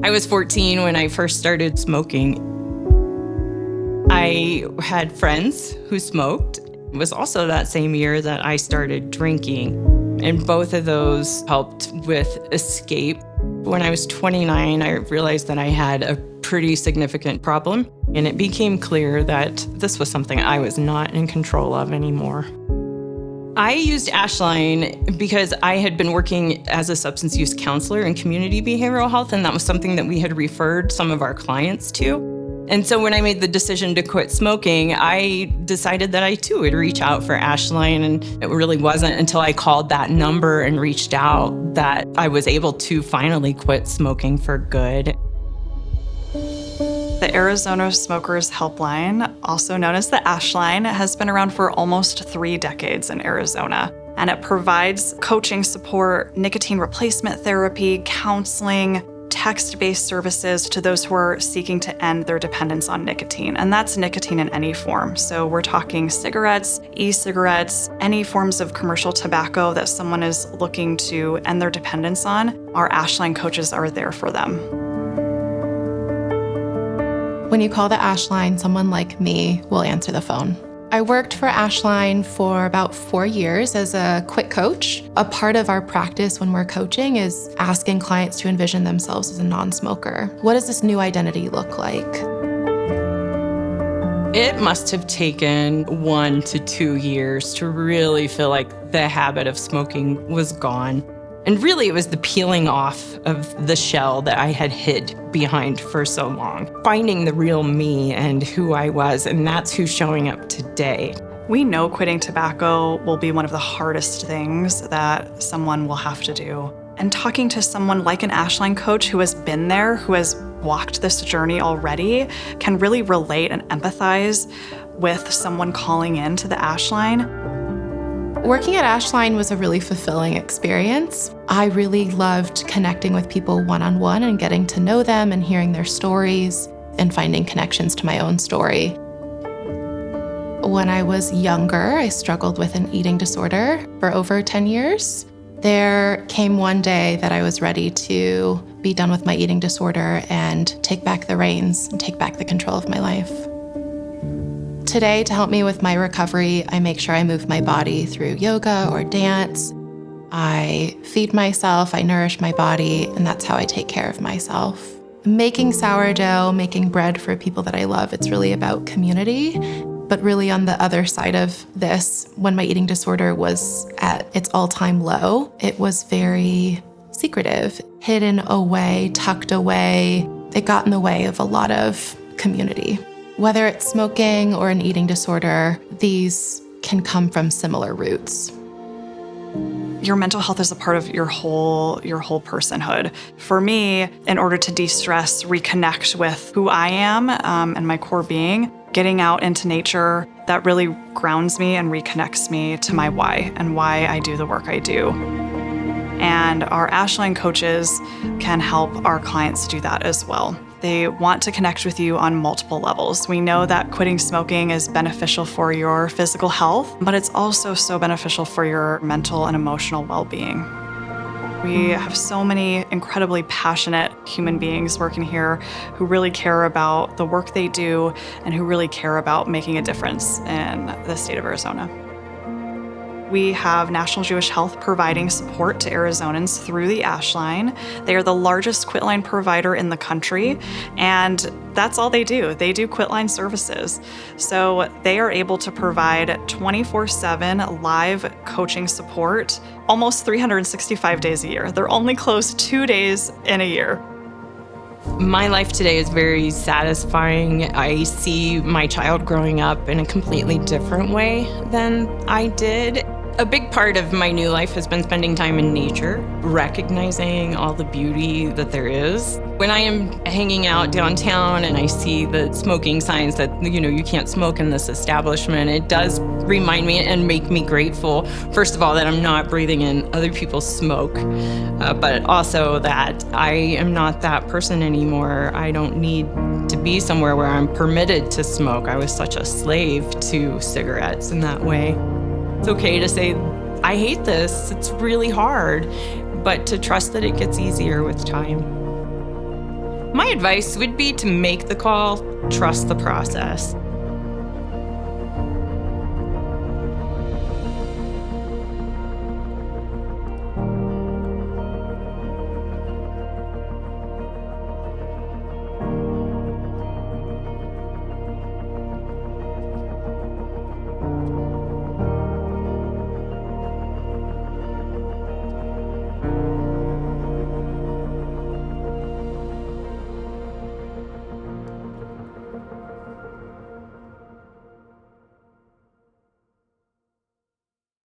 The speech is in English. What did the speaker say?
I was 14 when I first started smoking. I had friends who smoked. It was also that same year that I started drinking, and both of those helped with escape. When I was 29, I realized that I had a pretty significant problem, and it became clear that this was something I was not in control of anymore. I used ASHLine because I had been working as a substance use counselor in community behavioral health, and that was something that we had referred some of our clients to. And so when I made the decision to quit smoking, I decided that I too would reach out for ASHLine, and it really wasn't until I called that number and reached out that I was able to finally quit smoking for good. The Arizona Smokers Helpline, also known as the ASHLine, has been around for almost 3 decades in Arizona, and it provides coaching support, nicotine replacement therapy, counseling, text-based services to those who are seeking to end their dependence on nicotine, and that's nicotine in any form. So we're talking cigarettes, e-cigarettes, any forms of commercial tobacco that someone is looking to end their dependence on. Our ASHLine coaches are there for them. When you call the ASHLine, someone like me will answer the phone. I worked for ASHLine for about 4 years as a quit coach. A part of our practice when we're coaching is asking clients to envision themselves as a non-smoker. What does this new identity look like? It must have taken 1 to 2 years to really feel like the habit of smoking was gone. And really, it was the peeling off of the shell that I had hid behind for so long. Finding the real me and who I was, and that's who's showing up today. We know quitting tobacco will be one of the hardest things that someone will have to do. And talking to someone like an ASHLine coach who has been there, who has walked this journey already, can really relate and empathize with someone calling in to the ASHLine. Working at ASHLine was a really fulfilling experience. I really loved connecting with people one-on-one and getting to know them and hearing their stories and finding connections to my own story. When I was younger, I struggled with an eating disorder for over 10 years. There came one day that I was ready to be done with my eating disorder and take back the reins and take back the control of my life. Today, to help me with my recovery, I make sure I move my body through yoga or dance. I feed myself, I nourish my body, and that's how I take care of myself. Making sourdough, making bread for people that I love, it's really about community. But really on the other side of this, when my eating disorder was at its all-time low, it was very secretive, hidden away, tucked away. It got in the way of a lot of community. Whether it's smoking or an eating disorder, these can come from similar roots. Your mental health is a part of your whole personhood. For me, in order to de-stress, reconnect with who I am and my core being, getting out into nature, that really grounds me and reconnects me to my why and why I do the work I do. And our ASHLine coaches can help our clients do that as well. They want to connect with you on multiple levels. We know that quitting smoking is beneficial for your physical health, but it's also so beneficial for your mental and emotional well-being. We have so many incredibly passionate human beings working here who really care about the work they do and who really care about making a difference in the state of Arizona. We have National Jewish Health providing support to Arizonans through the ASHLine. They are the largest quitline provider in the country, and that's all they do. They do quitline services. So they are able to provide 24/7 live coaching support almost 365 days a year. They're only closed 2 days in a year. My life today is very satisfying. I see my child growing up in a completely different way than I did. A big part of my new life has been spending time in nature, recognizing all the beauty that there is. When I am hanging out downtown and I see the smoking signs that, you can't smoke in this establishment, it does remind me and make me grateful, first of all, that I'm not breathing in other people's smoke, but also that I am not that person anymore. I don't need to be somewhere where I'm permitted to smoke. I was such a slave to cigarettes in that way. It's okay to say, I hate this, it's really hard, but to trust that it gets easier with time. My advice would be to make the call, trust the process.